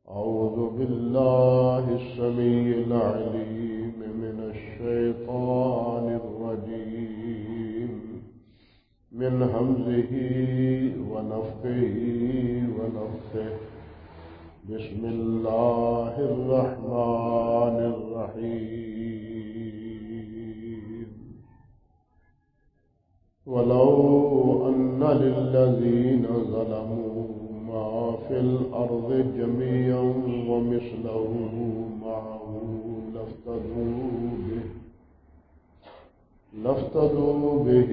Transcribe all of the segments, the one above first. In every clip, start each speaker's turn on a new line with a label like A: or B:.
A: أعوذ بالله السميع العليم من الشيطان الرجيم من همزه ونفخه ونفثه بسم الله الرحمن الرحيم ولو أن للذين ظلموا ما في الأرض جميعا ومثله معه لافتدوا به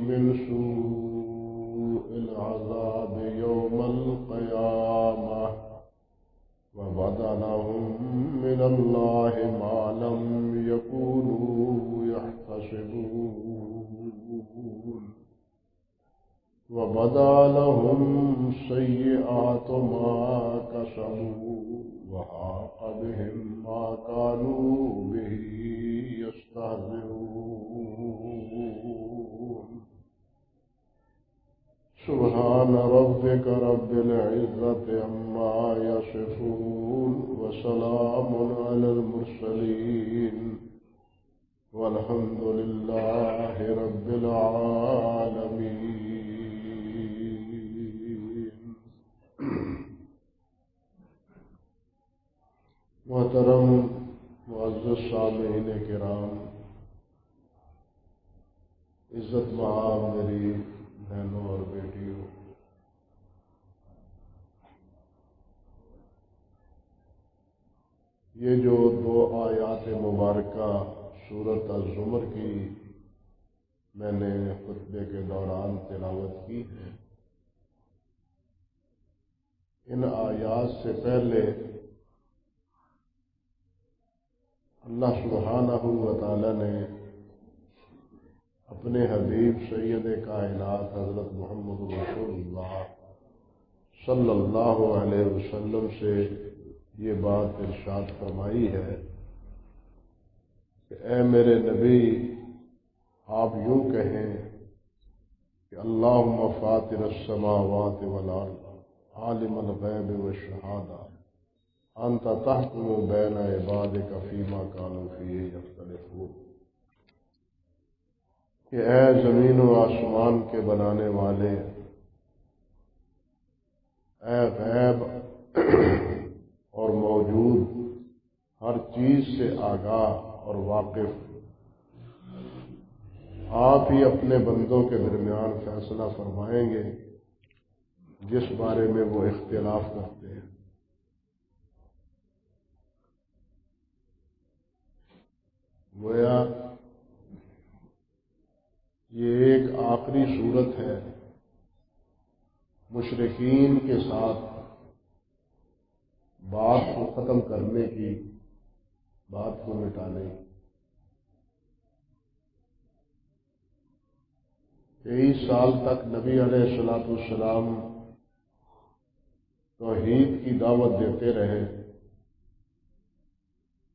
A: من سوء العذاب يوم القيامة وبدا لهم من الله ما لم يكونوا يحتسبون وبدا لهم سيئات ما كسبوا وحاق بهم ما كانوا به يستهزئون سبحان ربك رب العزة عما يصفون وسلام على المرسلين والحمد لله رب العالمين. محترم معزز سامعین کرام، عزت مآب میری بہنوں اور بیٹیوں، یہ جو دو آیات مبارکہ سورۃ الزمر کی میں نے خطبے کے دوران تلاوت کی ہے، ان آیات سے پہلے اللہ سبحانہ و تعالی نے اپنے حبیب سید کائنات حضرت محمد رسول اللہ صلی اللہ علیہ وسلم سے یہ بات ارشاد فرمائی ہے کہ اے میرے نبی، آپ یوں کہیں کہ اللہم فاطر السماوات والارض عالم الغیب والشہادہ انت تحکم بین عبادک فیما کانوا فیہ یختلفون، کہ اے زمین و آسمان کے بنانے والے، اے غیب اور موجود ہر چیز سے آگاہ اور واقف، آپ ہی اپنے بندوں کے درمیان فیصلہ فرمائیں گے جس بارے میں وہ اختلاف کرتے ہیں۔ گویا یہ ایک آخری صورت ہے مشرکین کے ساتھ بات کو ختم کرنے کی، بات کو مٹانے کی۔ 23 سال تک نبی علیہ السلام توحید کی دعوت دیتے رہے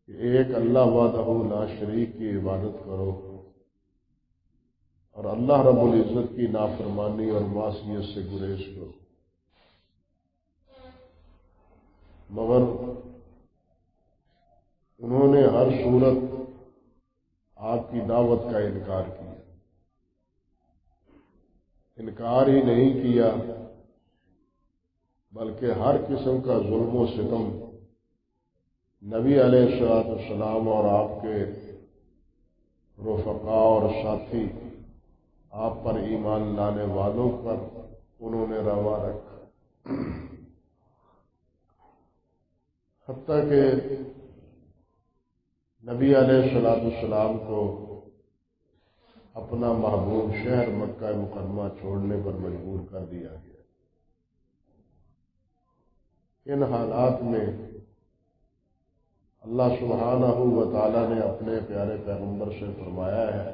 A: کہ ایک اللہ وحدہ لا شریک کی عبادت کرو اور اللہ رب العزت کی نافرمانی اور معصیت سے گریز کرو، مگر انہوں نے ہر صورت آپ کی دعوت کا انکار کیا۔ انکار ہی نہیں کیا بلکہ ہر قسم کا ظلم و ستم نبی علیہ السلام اور آپ کے رفقاء اور ساتھی آپ پر ایمان لانے والوں پر انہوں نے روا رکھا، حتیٰ کہ نبی علیہ السلام کو اپنا محبوب شہر مکہ مکرمہ چھوڑنے پر مجبور کر دیا گیا۔ ان حالات میں اللہ سبحانہ و تعالی نے اپنے پیارے پیغمبر سے فرمایا ہے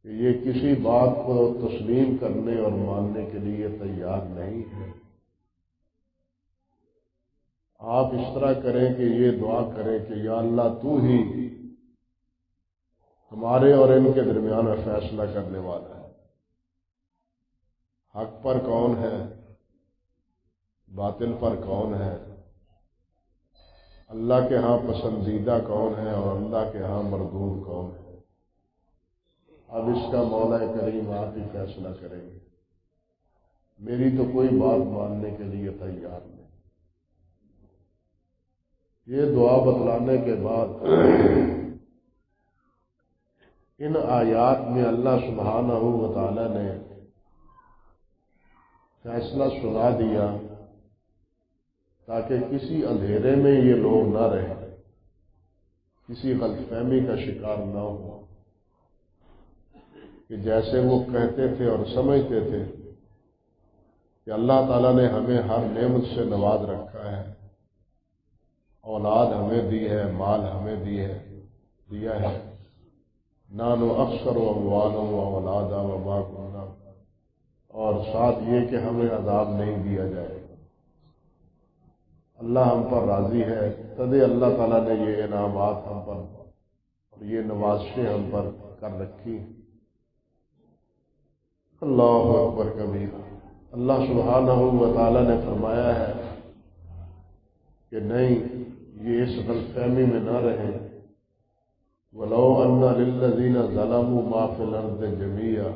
A: کہ یہ کسی بات کو تسلیم کرنے اور ماننے کے لیے تیار نہیں ہے۔ آپ اس طرح کریں کہ یہ دعا کریں کہ یا اللہ تو ہی ہمارے اور ان کے درمیان فیصلہ کرنے والا ہے، حق پر کون ہے باطل پر کون ہے، اللہ کے ہاں پسندیدہ کون ہے اور اللہ کے ہاں مردود کون ہے۔ اب اس کا مولا کریم آپ ہی فیصلہ کریں گے، میری تو کوئی بات ماننے کے لیے تیار نہیں۔ یہ دعا بتلانے کے بعد ان آیات میں اللہ سبحانہ و تعالی نے فیصلہ سنا دیا تاکہ کسی اندھیرے میں یہ لوگ نہ رہیں، کسی غلط فہمی کا شکار نہ ہو کہ جیسے وہ کہتے تھے اور سمجھتے تھے کہ اللہ تعالیٰ نے ہمیں ہر نعمت سے نواز رکھا ہے، اولاد ہمیں دی ہے، مال ہمیں دیا ہے، نانو اکثر و اموالوں و اولادا وما کنا، اور ساتھ یہ کہ ہمیں عذاب نہیں دیا جائے گا، اللہ ہم پر راضی ہے۔ تدے اللہ تعالیٰ نے یہ انعامات ہم پر اور یہ نوازشیں ہم پر کر رکھی۔ اللہ اکبر کبیر۔ اللہ سبحانہ و تعالیٰ نے فرمایا ہے کہ نہیں، یہ اس غلط فہمی میں نہ رہیں۔ وَلَوْ أَنَّ لِلَّذِينَ ظَلَمُوا مَا فِي الْأَرْضِ جَمِيعًا،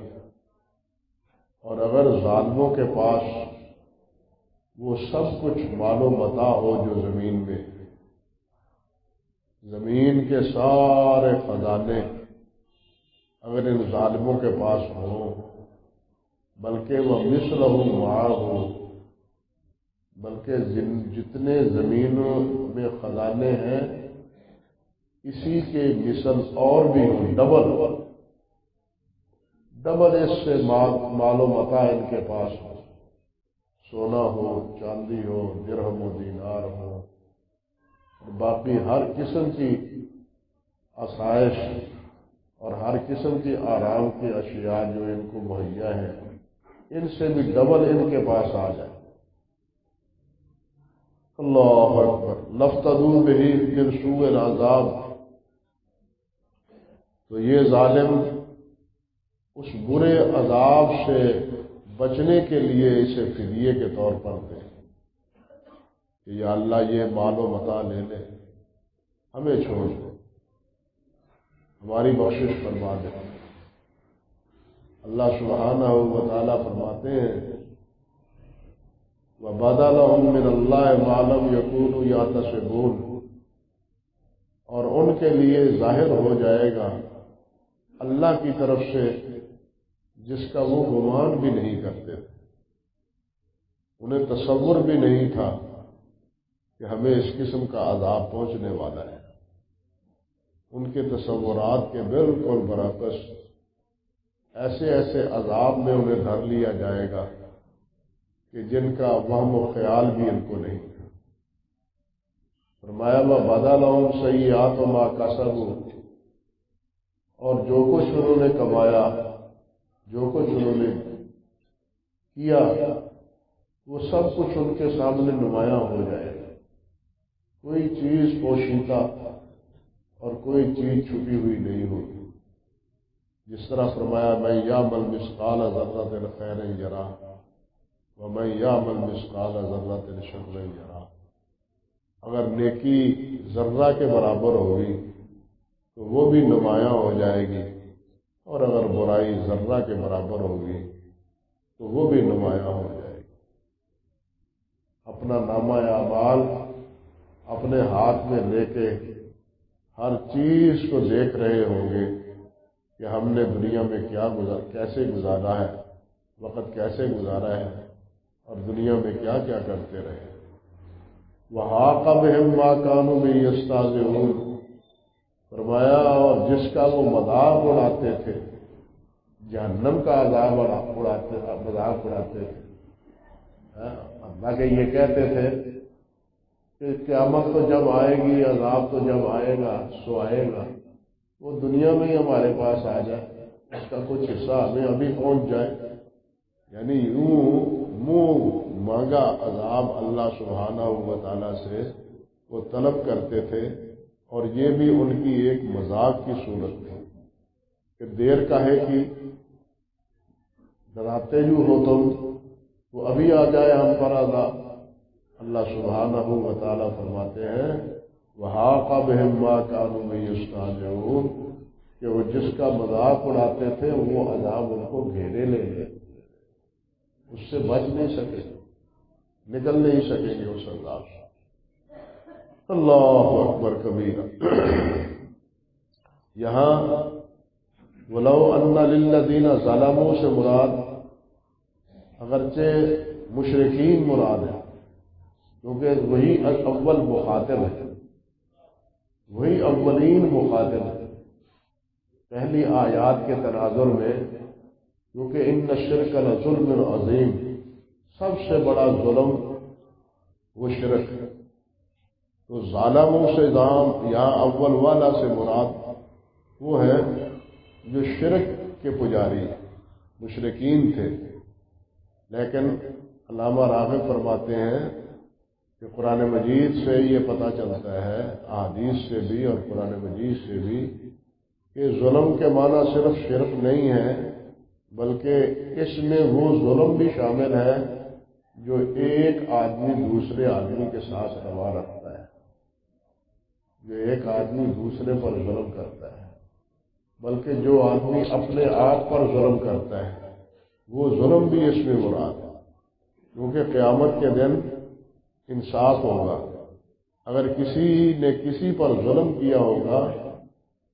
A: اور اگر ظالموں کے پاس وہ سب کچھ مال و متاع ہو جو زمین میں، زمین کے سارے خزانے اگر ان ظالموں کے پاس ہوں، بلکہ وہ مثلہ معہ، بلکہ جتنے زمینوں میں خزانے ہیں اسی کے مثل اور بھی ہوں، ڈبل اس سے مال و متاع ان کے پاس ہو، سونا ہو، چاندی ہو، درہم و دینار ہو، اور باقی ہر قسم کی آسائش اور ہر قسم کی آرام کی اشیاء جو ان کو مہیا ہیں، ان سے بھی ڈبل ان کے پاس آ جائے۔ اللہ اکبر۔ لفتدوا بہ من سوء العذاب، تو یہ ظالم اس برے عذاب سے بچنے کے لیے اسے فدیے کے طور پر دے کہ یا اللہ یہ مال و متاع لے لے، ہمیں چھوڑ دے، ہماری بخشش فرما دے۔ اللہ سبحانہ و تعالیٰ فرماتے ہیں وَبَدَا لَهُم مِّنَ اللَّهِ مَا لَمْ يَكُونُوا يَحْتَسِبُونَ، اور ان کے لیے ظاہر ہو جائے گا اللہ کی طرف سے جس کا وہ گمان بھی نہیں کرتے تھے، انہیں تصور بھی نہیں تھا کہ ہمیں اس قسم کا عذاب پہنچنے والا ہے۔ ان کے تصورات کے بالکل برعکس ایسے ایسے عذاب میں انہیں دھر لیا جائے گا کہ جن کا وہم و خیال بھی ان کو نہیں تھا۔ فرمایا وَبَدَا لَهُمْ سَیِّئَاتُ مَا کَسَبُوا، اور جو کچھ انہوں نے کمایا، جو کچھ انہوں نے کیا، وہ سب کچھ ان کے سامنے نمایاں ہو جائے گا، کوئی چیز پوشیدہ اور کوئی چیز چھپی ہوئی نہیں ہوگی۔ جس طرح فرمایا مَن یعمل مثقال ذرۃ خیرا یرہ ومن یعمل مثقال ذرۃ شرا یرہ، اگر نیکی ذرہ کے برابر ہوگی تو وہ بھی نمایاں ہو جائے گی، اور اگر برائی ذرہ کے برابر ہوگی تو وہ بھی نمایاں ہو جائے گی۔ اپنا نامہ اعمال اپنے ہاتھ میں لے کے ہر چیز کو دیکھ رہے ہوں گے کہ ہم نے دنیا میں کیسے گزارا ہے، وقت کیسے گزارا ہے، اور دنیا میں کیا کیا کرتے رہے۔ وَحَاقَ بِهِم مَّا كَانُوا بِهِ يَسْتَهْزِئُونَ، فرمایا اور جس کا وہ مذاق اڑاتے تھے، جہنم کا مذاق اڑاتے تھے۔ اللہ کے یہ کہتے تھے کہ قیامت تو جب آئے گی، عذاب تو جب آئے گا سو آئے گا، وہ دنیا میں ہی ہمارے پاس آ جائے، اس کا کچھ حصہ ہمیں ابھی پہنچ جائے، یعنی یوں منہ مانگا عذاب اللہ سبحانہ و تعالیٰ سے وہ طلب کرتے تھے، اور یہ بھی ان کی ایک مذاق کی صورت تھی کہ دیر کاہے کی، ڈراتے جو ہو تم، وہ ابھی آ جائے ہم پر عذاب، اللہ سبحانہ و تعالیٰ فرماتے ہیں وَحَاقَ بِهِم مَّا كَانُوا بِهِ يَسْتَهْزِئُونَ کہ وہ جس کا مذاق اڑاتے تھے وہ عذاب ان کو گھیرے لے لے، اس سے بچ نہیں سکے، نکل نہیں سکیں گے اس عذاب سے۔ اللہ اکبر کبیرہ۔ یہاں وَلَوْ أَنَّ لِلَّذِينَ ظَلَمُوا سے مراد اگرچہ مشرکین مراد ہے، کیونکہ وہی اول مخاطب ہے، وہی اولین مخاطب ہے پہلی آیات کے تناظر میں، کیونکہ ان الشرک لظلم عظیم، سب سے بڑا ظلم وہ شرک ہے۔ تو ظالموں سے یہاں اول والا سے مراد وہ ہے جو شرک کے پجاری مشرکین تھے، لیکن علامہ راغب فرماتے ہیں کہ قرآن مجید سے یہ پتہ چلتا ہے، احادیث سے بھی اور قرآن مجید سے بھی، کہ ظلم کے معنی صرف شرک نہیں ہے، بلکہ اس میں وہ ظلم بھی شامل ہے جو ایک آدمی دوسرے آدمی کے ساتھ روا رکھتا ہے، جو ایک آدمی دوسرے پر ظلم کرتا ہے، بلکہ جو آدمی اپنے آپ پر ظلم کرتا ہے وہ ظلم بھی اس میں مراد ہے، کیونکہ قیامت کے دن انصاف ہوگا۔ اگر کسی نے کسی پر ظلم کیا ہوگا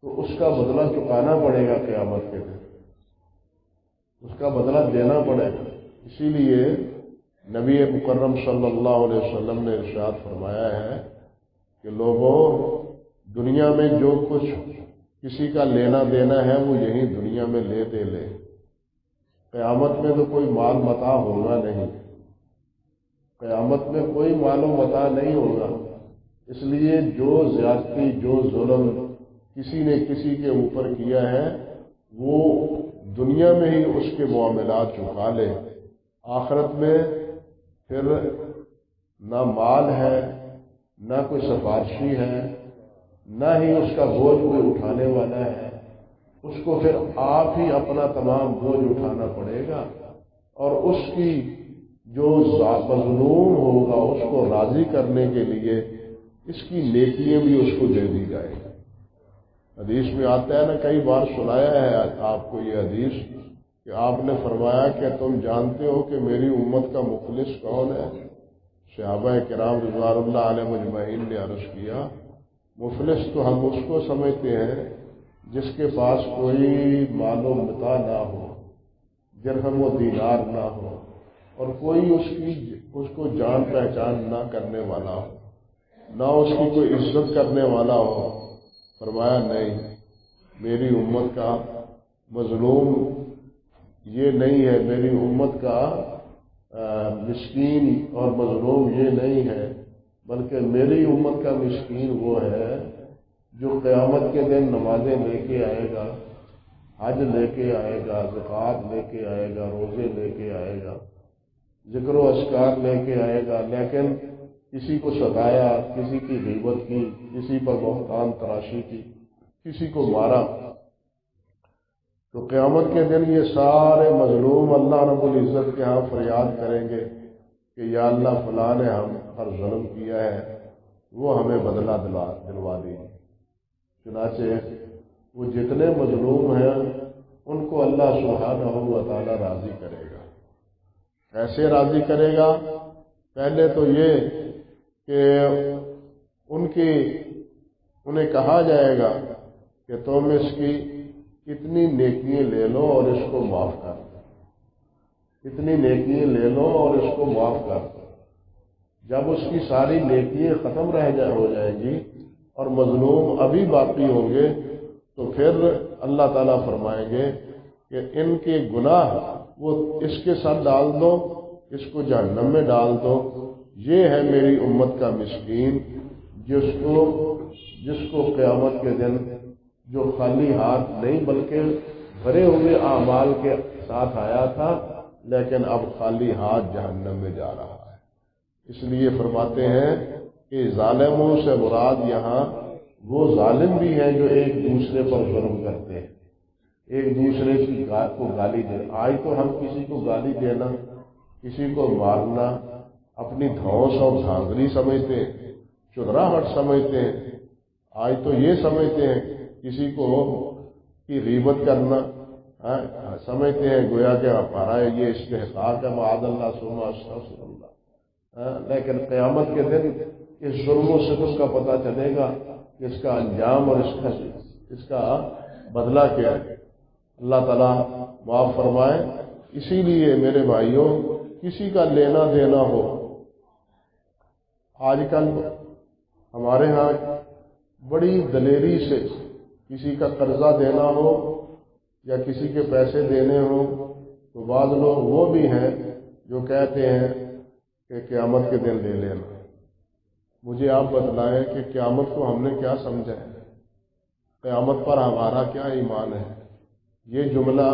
A: تو اس کا بدلہ چکانا پڑے گا، قیامت کے دن اس کا بدلہ دینا پڑے گا۔ اسی لیے نبی مکرم صلی اللہ علیہ وسلم نے ارشاد فرمایا ہے کہ لوگوں، دنیا میں جو کچھ کسی کا لینا دینا ہے وہ یہی دنیا میں لے دے لے، قیامت میں تو کوئی مال متاع ہوگا نہیں، قیامت میں کوئی مال و متاع نہیں ہوگا۔ اس لیے جو زیادتی، جو ظلم کسی نے کسی کے اوپر کیا ہے وہ دنیا میں ہی اس کے معاملات چکا لے، آخرت میں پھر نہ مال ہے، نہ کوئی سفارشی ہے، نہ ہی اس کا بوجھ کوئی اٹھانے والا ہے، اس کو پھر آپ ہی اپنا تمام بوجھ اٹھانا پڑے گا، اور اس کی جو مظلوم ہوگا اس کو راضی کرنے کے لیے اس کی نیکیاں بھی اس کو دے دی جائے گی۔ حدیث میں آتا ہے نا، کئی بار سنایا ہے آپ کو یہ حدیث، کہ آپ نے فرمایا کہ تم جانتے ہو کہ میری امت کا مخلص کون ہے؟ صحابہ کرام رضوان اللہ علیہ مجمعین نے عرض کیا، مفلس تو ہم اس کو سمجھتے ہیں جس کے پاس کوئی مال و متاع نہ ہو، درہم و دینار نہ ہو، اور کوئی اس کو جان پہچان نہ کرنے والا ہو، نہ اس کی کوئی عزت کرنے والا ہو۔ فرمایا نہیں، میری امت کا مظلوم یہ نہیں ہے، میری امت کا مسکین اور مظلوم یہ نہیں ہے، بلکہ میری امت کا مسکین وہ ہے جو قیامت کے دن نمازیں لے کے آئے گا، حج لے کے آئے گا، زکوٰۃ لے کے آئے گا، روزے لے کے آئے گا، ذکر و اذکار لے کے آئے گا، لیکن کسی کو ستایا، کسی کی غیبت کی، کسی پر بہتان تراشی کی، کسی کو مارا، تو قیامت کے دن یہ سارے مظلوم اللہ رب العزت کے ہاں فریاد کریں گے کہ یا اللہ فلاں نے ہم پر ظلم کیا ہے، وہ ہمیں بدلہ دلوا دیجیے۔ چنانچہ وہ جتنے مظلوم ہیں ان کو اللہ سبحانہ و تعالی راضی کرے گا۔ کیسے راضی کرے گا؟ پہلے تو یہ کہ انہیں کہا جائے گا کہ تم اس کی اتنی نیکیاں لے لو اور اس کو معاف کر دو، اتنی نیکیاں لے لو اور اس کو معاف کر دو۔ جب اس کی ساری نیکیاں ختم ہو جائیں گی اور مظلوم ابھی باقی ہوں گے تو پھر اللہ تعالیٰ فرمائیں گے کہ ان کے گناہ وہ اس کے ساتھ ڈال دو، اس کو جہنم میں ڈال دو۔ یہ ہے میری امت کا مسکین جس کو قیامت کے دن جو خالی ہاتھ نہیں بلکہ بھرے ہوئے اعمال کے ساتھ آیا تھا، لیکن اب خالی ہاتھ جہنم میں جا رہا ہے۔ اس لیے فرماتے ہیں کہ ظالموں سے مراد یہاں وہ ظالم بھی ہیں جو ایک دوسرے پر ظلم کرتے ہیں، ایک دوسرے کی کو گالی دینا۔ آج تو ہم کسی کو گالی دینا، کسی کو مارنا، اپنی دھوس اور دھاندلی سمجھتے ہیں، چدراہٹ سمجھتے ہیں۔ آج تو یہ سمجھتے ہیں کسی کو کی غیبت کرنا سمجھتے ہیں گویا کہ ہمارا یہ استحقاق ہے، معاذ اللہ ثم استغفر اللہ۔ لیکن قیامت کے دن اس ظلم و ستم کا پتہ چلے گا کہ اس کا انجام اور اس کا بدلہ کیا ہے۔ اللہ تعالیٰ معاف فرمائے۔ اسی لیے میرے بھائیوں، کسی کا لینا دینا ہو، آج کل ہمارے ہاں بڑی دلیری سے کسی کا قرضہ دینا ہو یا کسی کے پیسے دینے ہوں تو بعض لوگ وہ بھی ہیں جو کہتے ہیں کہ قیامت کے دن لے لینا۔ مجھے آپ بتلائیں کہ قیامت کو ہم نے کیا سمجھا ہے، قیامت پر ہمارا کیا ایمان ہے؟ یہ جملہ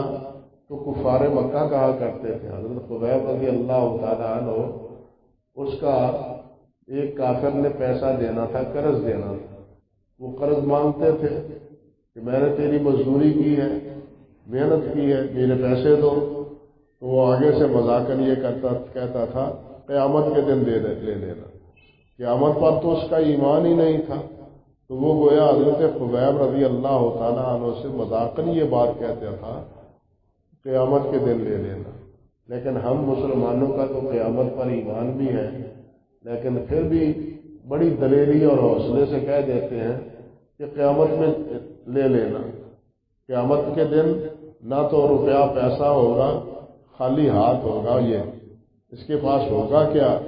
A: تو کفار مکہ کہا کرتے تھے۔ حضرت خبیب رضی اللہ تعالیٰ عنہ، اس کا ایک کافر نے پیسہ دینا تھا، قرض دینا تھا۔ وہ قرض مانگتے تھے کہ میں نے تیری مزدوری کی ہے، محنت کی ہے، میرے پیسے دو۔ تو وہ آگے سے مذاقاً یہ کہتا تھا قیامت کے دن لے لینا۔ قیامت پر تو اس کا ایمان ہی نہیں تھا، تو وہ گویا حضرت خبیب رضی اللہ تعالیٰ عنہ سے مذاقاً یہ بات کہتا تھا قیامت کے دن لے لینا۔ لیکن ہم مسلمانوں کا تو قیامت پر ایمان بھی ہے، لیکن پھر بھی بڑی دلیری اور حوصلے سے کہہ دیتے ہیں کہ قیامت میں لے لینا۔ قیامت کے دن نہ تو روپیہ پیسہ ہوگا، خالی ہاتھ ہوگا، یہ اس کے پاس ہوگا کیا؟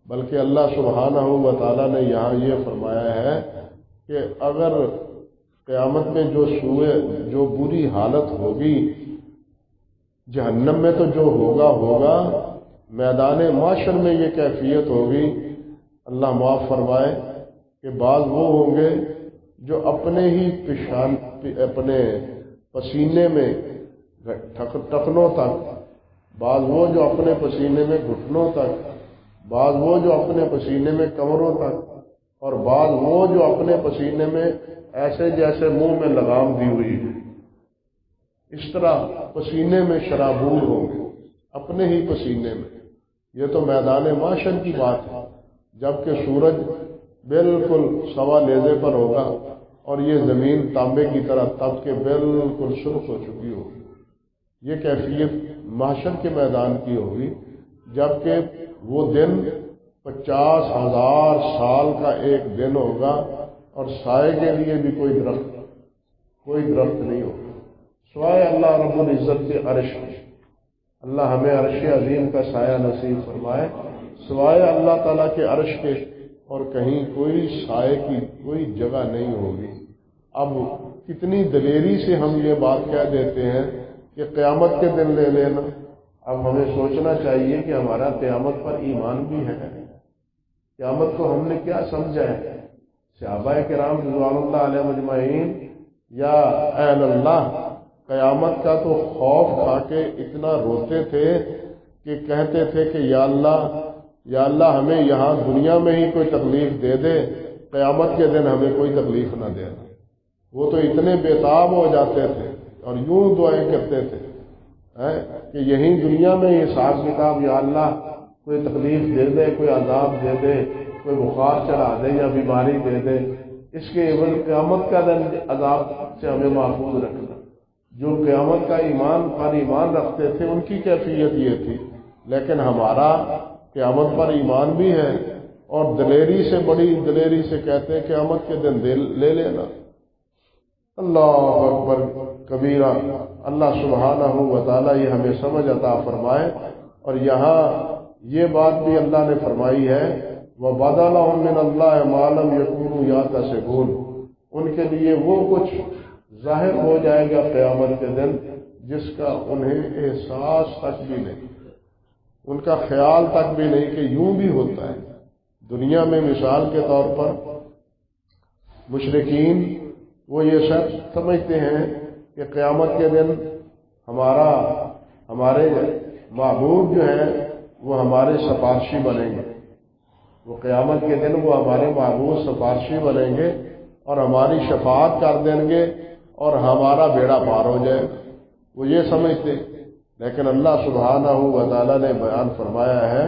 A: بلکہ اللہ سبحانہ و تعالیٰ نے یہاں یہ فرمایا ہے کہ اگر قیامت میں جو بری حالت ہوگی، جہنم میں تو جو ہوگا، میدان معاشر میں یہ کیفیت ہوگی، اللہ معاف فرمائے کہ بعض وہ ہوں گے جو اپنے پسینے میں ٹخنوں تک، بعض وہ جو اپنے پسینے میں گھٹنوں تک، بعض وہ جو اپنے پسینے میں کمروں تک، اور بعض وہ جو اپنے پسینے میں ایسے جیسے منہ میں لگام دی ہوئی ہے، اس طرح پسینے میں شرابور ہوں گے اپنے ہی پسینے میں۔ یہ تو میدان معاشر کی بات ہے، جبکہ سورج بالکل سوا نیزے پر ہوگا اور یہ زمین تانبے کی طرح تپ کے بالکل سرخ ہو چکی ہوگی۔ یہ کیفیت محشر کے میدان کی ہوگی، جبکہ وہ دن 50,000 سال کا ایک دن ہوگا اور سائے کے لیے بھی کوئی درخت نہیں ہوگا سوائے اللہ رب العزت کے عرش کے۔ اللہ ہمیں عرش عظیم کا سایہ نصیب فرمائے۔ سوائے اللہ تعالیٰ کے عرش کے اور کہیں کوئی سائے کی کوئی جگہ نہیں ہوگی۔ اب کتنی دلیری سے ہم یہ بات کہہ دیتے ہیں کہ قیامت کے دن لے لینا۔ اب ہمیں سوچنا چاہیے کہ ہمارا قیامت پر ایمان بھی ہے۔ قیامت کو ہم نے کیا سمجھا ہے؟ صحابہ کرام رضوان اللہ علیہ مجمعین یا اہل اللہ قیامت کا تو خوف کھا کے اتنا روتے تھے کہ کہتے تھے کہ یا اللہ ہمیں یہاں دنیا میں ہی کوئی تکلیف دے دے، قیامت کے دن ہمیں کوئی تکلیف نہ دینا۔ وہ تو اتنے بےتاب ہو جاتے تھے اور یوں دعائیں کرتے تھے کہ یہیں دنیا میں حساب کتاب، یا اللہ کوئی تکلیف دے دے، کوئی عذاب دے دے، کوئی بخار چڑھا دے یا بیماری دے دے، اس کے عوض قیامت کا دن عذاب سے ہمیں محفوظ رکھنا۔ جو قیامت کا ایمان رکھتے تھے ان کی کیفیت یہ تھی، لیکن ہمارا قیامت پر ایمان بھی ہے اور دلیری سے، بڑی دلیری سے کہتے ہیں قیامت کے دن لے لینا۔ اللہ اکبر کبیرہ۔ اللہ سبحانہ و تعالیٰ یہ ہمیں سمجھ عطا فرمائے۔ اور یہاں یہ بات بھی اللہ نے فرمائی ہے وَبَدَا لَهُم مِّنَ اللَّهِ مَا لَمْ يَكُونُوا يَحْتَسِبُونَ، ان کے لیے وہ کچھ ظاہر ہو جائے گا قیامت کے دن جس کا انہیں احساس تک بھی نہیں، ان کا خیال تک بھی نہیں کہ یوں بھی ہوتا ہے۔ دنیا میں مثال کے طور پر مشرکین وہ یہ سب سمجھتے ہیں کہ قیامت کے دن ہمارے معبود جو ہیں وہ ہمارے سفارشی بنیں گے۔ وہ قیامت کے دن وہ ہمارے معبود سفارشی بنیں گے اور ہماری شفاعت کر دیں گے اور ہمارا بیڑا پار ہو جائے گا، وہ یہ سمجھتے۔ لیکن اللہ سبحانہ و تعالیٰ نے بیان فرمایا ہے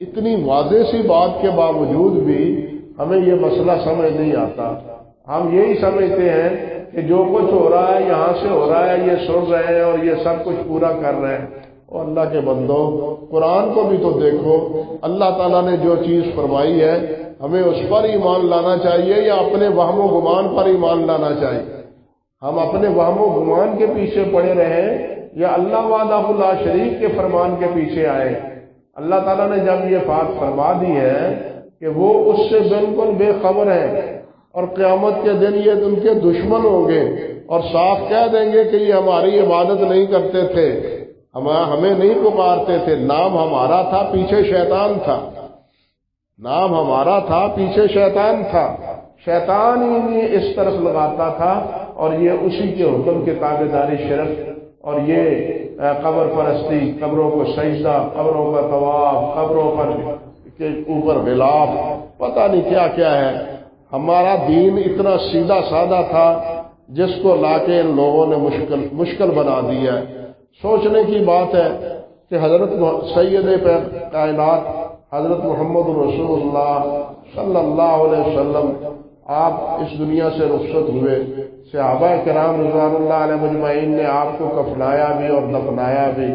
A: اتنی واضح سی بات کے باوجود بھی ہمیں یہ مسئلہ سمجھ نہیں آتا. ہم یہی سمجھتے ہیں کہ جو کچھ ہو رہا ہے یہاں سے ہو رہا ہے، یہ سن رہے ہیں اور یہ سب کچھ پورا کر رہے ہیں. اور اللہ کے بندوں، قرآن کو بھی تو دیکھو. اللہ تعالیٰ نے جو چیز فرمائی ہے ہمیں اس پر ایمان لانا چاہیے یا اپنے وہم و گمان پر ایمان لانا چاہیے؟ ہم اپنے وہم و گمان کے پیچھے پڑے رہیں یا اللہ وحدہ لا شریک کے فرمان کے پیچھے آئے؟ اللہ تعالیٰ نے جب یہ بات فرما دی ہے کہ وہ اس سے بالکل بے خبر ہیں اور قیامت کے دن یہ ان کے دشمن ہوں گے اور صاف کہہ دیں گے کہ یہ ہماری عبادت نہیں کرتے تھے، ہمیں نہیں پکارتے تھے، نام ہمارا تھا پیچھے شیطان تھا، نام ہمارا تھا پیچھے شیطان تھا، شیطان ہی اس طرف لگاتا تھا اور یہ اسی کے حکم کے تابع داری شرک اور یہ قبر پرستی، قبروں کو سجدہ، قبروں کا طواف، قبروں پر کے اوپر غلاف، پتہ نہیں کیا کیا ہے. ہمارا دین اتنا سیدھا سادہ تھا جس کو لا کے ان لوگوں نے مشکل بنا دیا ہے. سوچنے کی بات ہے کہ حضرت سید کائنات حضرت محمد رسول اللہ صلی اللہ علیہ وسلم آپ اس دنیا سے رخصت ہوئے، صحابہ کرام رضوان اللہ علیہ مجمعین نے آپ کو کفنایا بھی اور دفنایا بھی.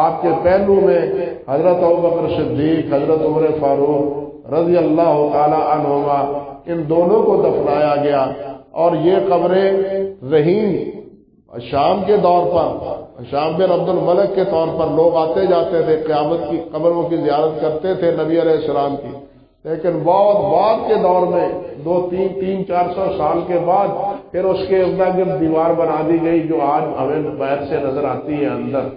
A: آپ کے پہلو میں حضرت ابوبکر صدیق، حضرت عمر فاروق رضی اللہ تعالی عنہما، ان دونوں کو دفنایا گیا. اور یہ قبریں رہیں شام کے دور پر، شام بن عبد الملک کے طور پر لوگ آتے جاتے تھے، قیامت کی قبروں کی زیارت کرتے تھے نبی علیہ السلام کی. لیکن بہت بعد کے دور میں 200-300-400 سال کے بعد پھر اس کے ارد دیوار بنا دی گئی جو آج ہمیں باہر سے نظر آتی ہے اندر.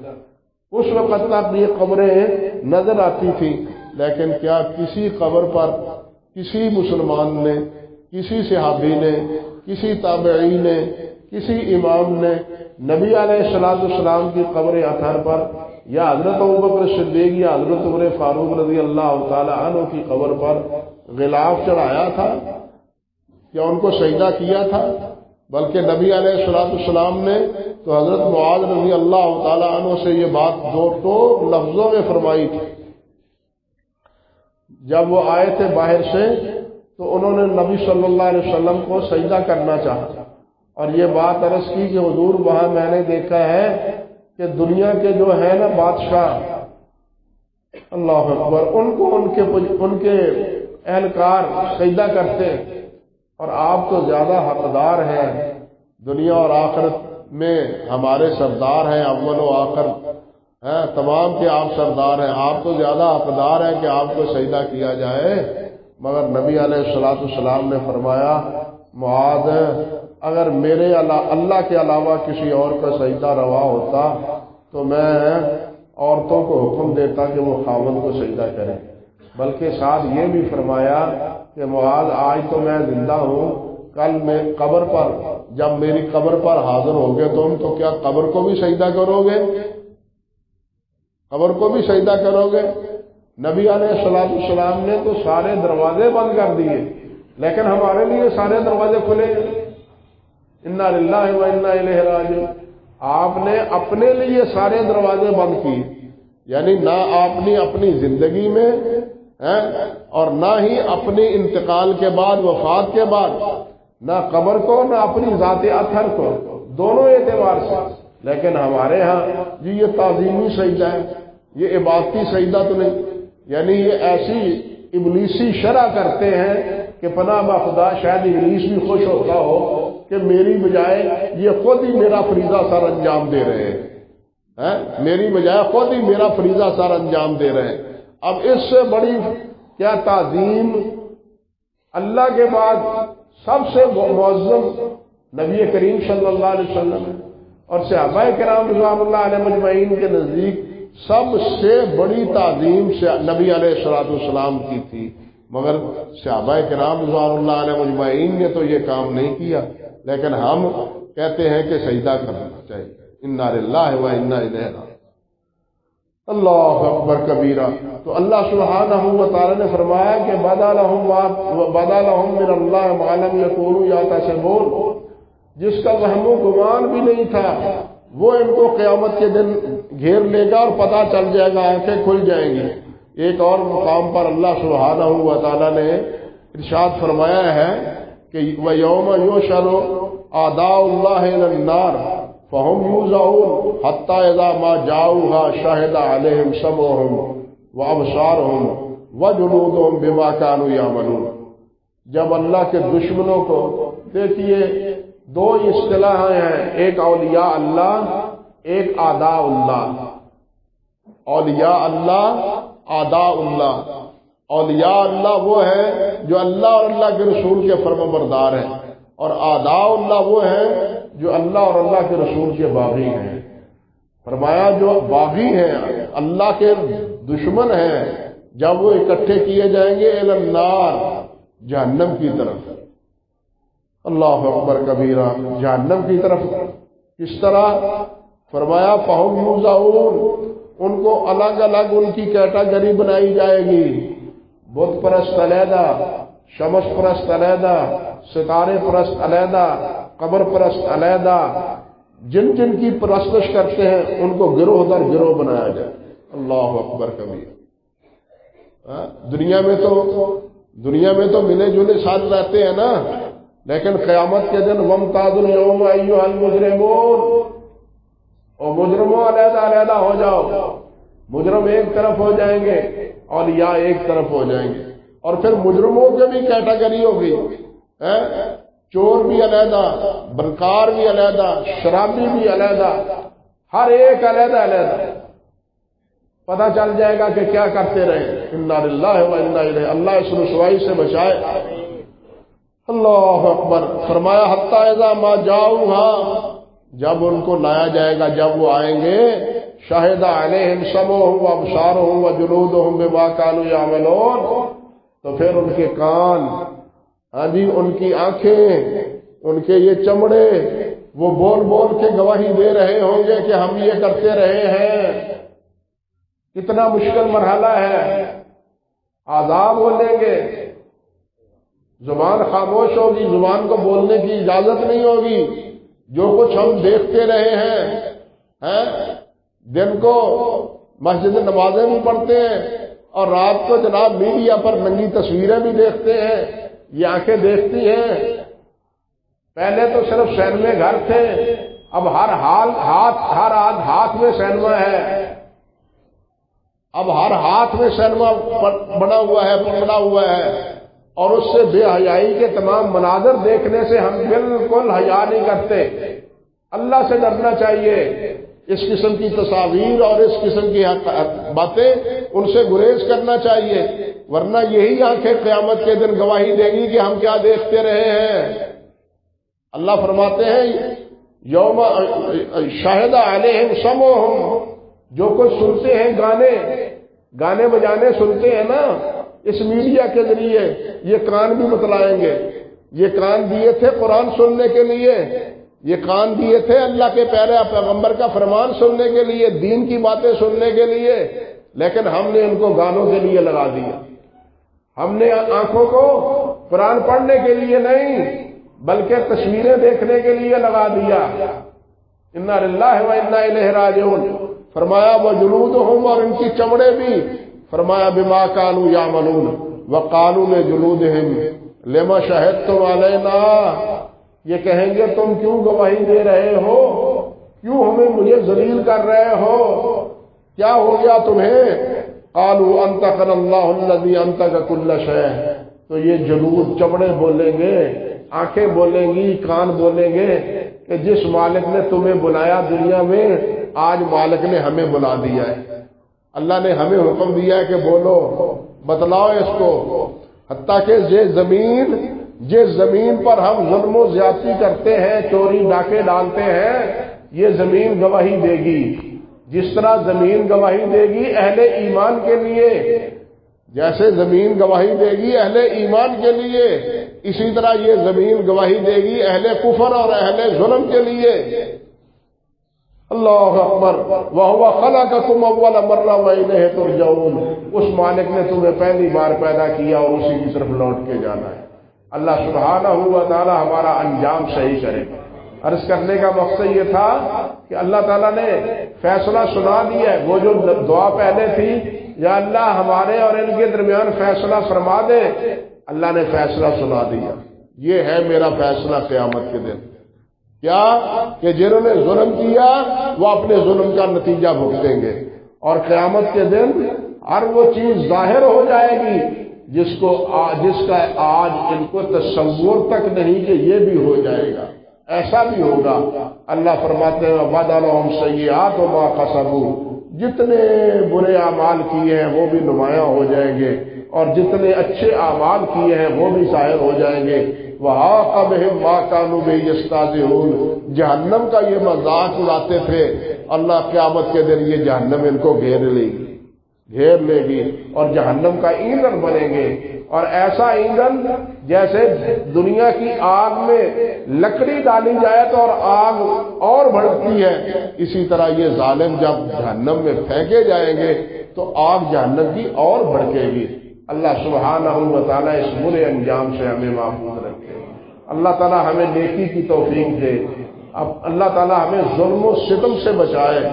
A: اس وقت تک یہ قبریں نظر آتی تھیں، لیکن کیا کسی قبر پر کسی مسلمان نے، کسی صحابی نے، کسی تابعی نے، کسی امام نے نبی علیہ السلام کی قبر اطہر پر یا حضرت ابوبکر صدیق یا حضرت عمر فاروق رضی اللہ تعالی عنہ کی قبر پر غلاف چڑھایا تھا یا ان کو سجدہ کیا تھا؟ بلکہ نبی علیہ السلام نے تو حضرت معاذ رضی اللہ تعالی عنہ سے یہ بات دو لفظوں میں فرمائی تھی. جب وہ آئے تھے باہر سے تو انہوں نے نبی صلی اللہ علیہ وسلم کو سجدہ کرنا چاہا اور یہ بات عرض کی کہ حضور وہاں میں نے دیکھا ہے کہ دنیا کے جو ہے نا بادشاہ، اللہ اکبر، ان کو ان کے اہلکار سجدہ کرتے اور آپ تو زیادہ حقدار ہیں، دنیا اور آخرت میں ہمارے سردار ہیں، اول و آخر ہیں، تمام کے آپ سردار ہیں، آپ تو زیادہ حقدار ہیں کہ آپ کو سجدہ کیا جائے. مگر نبی علیہ السلام نے فرمایا، معاذ، اگر میرے اللہ کے علاوہ کسی اور کا سجدہ روا ہوتا تو میں عورتوں کو حکم دیتا کہ وہ خاوند کو سجدہ کریں. بلکہ ساتھ یہ بھی فرمایا کہ معاذ، آج تو میں زندہ ہوں، کل میں قبر پر جب میری قبر پر حاضر ہوگے تم تو کیا قبر کو بھی سجدہ کرو گے؟ قبر کو بھی سجدہ کرو گے؟ نبی علیہ السلام نے تو سارے دروازے بند کر دیے، لیکن ہمارے لیے سارے دروازے کھلے. انا للہ و انا الیہ راجعون. آپ نے اپنے لیے سارے دروازے بند کیے، یعنی نہ آپ نے اپنی زندگی میں اور نہ ہی اپنے انتقال کے بعد، وفات کے بعد، نہ قبر کو نہ اپنی ذات اطہر کو، دونوں اعتبار سے. لیکن ہمارے ہاں جی یہ تعظیمی سجدہ ہے، یہ عبادتی سجدہ تو نہیں. یعنی یہ ایسی ابلیسی شرع کرتے ہیں کہ پناہ بخدا شاید ابلیس بھی خوش ہوتا ہو کہ میری بجائے یہ خود ہی میرا فریضہ سر انجام دے رہے ہیں، میری بجائے خود ہی میرا فریضہ سر انجام دے رہے ہیں. اب اس سے بڑی کیا تعظیم؟ اللہ کے بعد سب سے معظم نبی کریم صلی اللہ علیہ وسلم اور صحابہ کرام رضوان اللہ علیہ مجمعین کے نزدیک سب سے بڑی تعظیم سے نبی علیہ السلام کی تھی. مگر صحابہ کرام رضوان اللہ علیہ مجمعین نے تو یہ کام نہیں کیا، لیکن ہم کہتے ہیں کہ سجدہ کرنا چاہیے. انا للہ و انا الیہ راجعون. اللہ اکبر کبیرہ. تو اللہ سبحانہ و تعالی نے فرمایا کہ بدا لہم من اللہ ما لم یکونوا یحتسبون. جس کا وہم و گمان بھی نہیں تھا وہ ان کو قیامت کے دن گھیر لے گا اور پتہ چل جائے گا، آنکھیں کھل جائیں گی. ایک اور مقام پر اللہ سبحانہ و تعالیٰ نے ارشاد فرمایا ہے کہ وَيَوْمَ يُحْشَرُ أَعْدَاءُ اللَّهِ إِلَى النَّارِ فَهُمْ يُوزَعُونَ حَتَّى إِذَا مَا جَاءُوهَا شَهِدَ عَلَيْهِمْ سَمْعُهُمْ وَأَبْصَارُهُم وَجُلُودُهُم بِمَا كَانُوا يَعْمَلُونَ۔ جب اللہ کے دشمنوں کو دیکھیے، دو اصطلاح ہیں، ایک اولیاء اللہ، ایک اعداء اللہ۔ اولیاء اللہ، اعداء اللہ۔ اولیاء اللہ وہ ہیں جو اللہ اور اللہ کے رسول کے فرمانبردار ہیں، اور اعداء اللہ وہ ہیں جو اللہ اور اللہ کے رسول کے باغی ہیں۔ فرمایا جو باغی ہیں، اللہ کے دشمن ہیں، جب وہ اکٹھے کیے جائیں گے الی النار، جہنم کی طرف۔ اللہ اکبر کبیرہ، جہنم کی طرف۔ کس طرح؟ فرمایا فہم یوزعون، ان کو الگ الگ ان کی کیٹاگری بنائی جائے گی، بت پرست علیحدہ، شمس پرست علیحدہ، ستارے پرست علیحدہ، قبر پرست علیحدہ۔ جن جن کی پرستش کرتے ہیں ان کو گروہ در گروہ بنایا جائے۔ اللہ اکبر کبیر۔ دنیا میں تو ملے جلے ساتھ رہتے ہیں نا، لیکن قیامت کے دن وَامْتَازُوا الْيَوْمَ أَيُّهَا الْمُجْرِمُونَ، اور مجرموں علیحدہ علیحدہ ہو جاؤ۔ مجرم ایک طرف ہو جائیں گے، اولیاء ایک طرف ہو جائیں گے، اور پھر مجرموں کے بھی کیٹیگری ہوگی، چور بھی علیحدہ، بنکار بھی علیحدہ، شرابی بھی علیحدہ، ہر ایک علیحدہ علیحدہ۔ پتہ چل جائے گا کہ کیا کرتے رہے۔ انا للہ و انا الیہ، اللہ اس رسوائی سے بچائے۔ اللہ اکبر۔ فرمایا حتی اذا ما جاؤوہا، جب ان کو لایا جائے گا، جب وہ آئیں گے، شہد علیہم سمعہم وابصارہم وجلودہم بما کانوا یعملون، تو پھر ان کے کان، ان کی آنکھیں، ان کے یہ چمڑے، وہ بول بول کے گواہی دے رہے ہوں گے کہ ہم یہ کرتے رہے ہیں۔ کتنا مشکل مرحلہ ہے۔ عذاب بولیں گے، زبان خاموش ہوگی، زبان کو بولنے کی اجازت نہیں ہوگی۔ جو کچھ ہم دیکھتے رہے ہیں، دن کو مسجد نمازیں بھی پڑھتے ہیں، اور رات کو جناب میڈیا پر ننگی تصویریں بھی دیکھتے ہیں، یہ آنکھیں دیکھتی ہیں۔ پہلے تو صرف سینمے گھر تھے، اب ہر ہاتھ میں سینما ہے، اب ہر ہاتھ میں سینما بنا ہوا ہے، پکڑا ہوا ہے، اور اس سے بے حیائی کے تمام مناظر دیکھنے سے ہم بالکل حیا نہیں کرتے۔ اللہ سے ڈرنا چاہیے۔ اس قسم کی تصاویر اور اس قسم کی باتیں، ان سے گریز کرنا چاہیے، ورنہ یہی آنکھیں قیامت کے دن گواہی دے گی کہ ہم کیا دیکھتے رہے ہیں۔ اللہ فرماتے ہیں یوم شاہد علیہم سمعہم، جو کچھ سنتے ہیں، گانے بجانے سنتے ہیں نا اس میڈیا کے ذریعے، یہ کان بھی بتلائیں گے۔ یہ کان دیے تھے قرآن سننے کے لیے، یہ کان دیے تھے اللہ کے پیارے پیغمبر کا فرمان سننے کے لیے، دین کی باتیں سننے کے لیے، لیکن ہم نے ان کو گانوں کے لیے لگا دیا۔ ہم نے آنکھوں کو قرآن پڑھنے کے لیے نہیں بلکہ تصویریں دیکھنے کے لیے لگا دیا۔ انا للہ و انا الیہ راجعون۔ فرمایا وجلودہم، اور ان کی چمڑے بھی، فرمایا بما کانوا یعملون وقالوا لجلودہم لما شہدتم علینا، یہ کہیں گے تم کیوں گواہی دے رہے ہو، کیوں مجھے ذلیل کر رہے ہو، کیا ہو گیا تمہیں؟ قالوا انطقنا اللہ الذی انطق کل شیء، تو یہ جلود، چمڑے بولیں گے، آنکھیں بولیں گی، کان بولیں گے کہ جس مالک نے تمہیں بلایا دنیا میں، آج مالک نے ہمیں بلا دیا ہے، اللہ نے ہمیں حکم دیا ہے کہ بولو، بتلاؤ اس کو۔ حتیٰ کہ جس زمین پر ہم ظلم و زیادتی کرتے ہیں، چوری ڈاکے ڈالتے ہیں، یہ زمین گواہی دے گی۔ جس طرح زمین گواہی دے گی اہل ایمان کے لیے، جیسے زمین گواہی دے گی اہل ایمان کے لیے، اسی طرح یہ زمین گواہی دے گی اہل کفر اور اہل ظلم کے لیے۔ اللہ اکبر۔ وَهُوَ خَلَقَكُمْ أَوَّلَ مَرَّةٍ وَإِلَيْهِ تُرْجَعُونَ، اس مالک نے تمہیں پہلی بار پیدا کیا اور اسی کی طرف لوٹ کے جانا ہے۔ اللہ سبحانہ و تعالی ہمارا انجام صحیح کرے۔ عرض کرنے کا مقصد یہ تھا کہ اللہ تعالیٰ نے فیصلہ سنا دیا ہے۔ وہ جو دعا پہلے تھی یا اللہ ہمارے اور ان کے درمیان فیصلہ فرما دے، اللہ نے فیصلہ سنا دیا، یہ ہے میرا فیصلہ قیامت کے دن، کیا کہ جنہوں نے ظلم کیا وہ اپنے ظلم کا نتیجہ بھگتیں گے، اور قیامت کے دن ہر وہ چیز ظاہر ہو جائے گی جس کا آج ان کو تصور تک نہیں کہ یہ بھی ہو جائے گا، ایسا بھی ہوگا۔ اللہ فرماتے ہیں وَبَدَا لَهُمْ سَيِّئَاتُ مَا كَسَبُوا، جتنے برے اعمال کیے ہیں وہ بھی نمایاں ہو جائیں گے، اور جتنے اچھے اعمال کیے ہیں وہ بھی ظاہر ہو جائیں گے۔ وَحَاقَ بِهِم مَّا كَانُوا بِهِ يَسْتَهْزِئُونَ، جہنم کا یہ مذاق اڑاتے تھے، اللہ قیامت کے دن یہ جہنم ان کو گھیر لے گی اور جہنم کا ایندھن بنیں گے، اور ایسا ایندھن جیسے دنیا کی آگ میں لکڑی ڈالی جائے تو اور آگ اور بڑھتی ہے، اسی طرح یہ ظالم جب جہنم میں پھینکے جائیں گے تو آگ جہنم کی اور بھڑکے گی۔ اللہ سبحانہ و تعالیٰ اس برے انجام سے ہمیں محفوظ رکھے، اللہ تعالیٰ ہمیں نیکی کی توفیق دے، اب اللہ تعالیٰ ہمیں ظلم و ستم سے بچائے،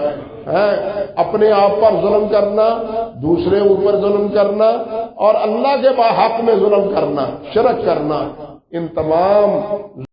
A: اپنے آپ پر ظلم کرنا، دوسرے اوپر ظلم کرنا، اور اللہ کے حق میں ظلم کرنا، شرک کرنا، ان تمام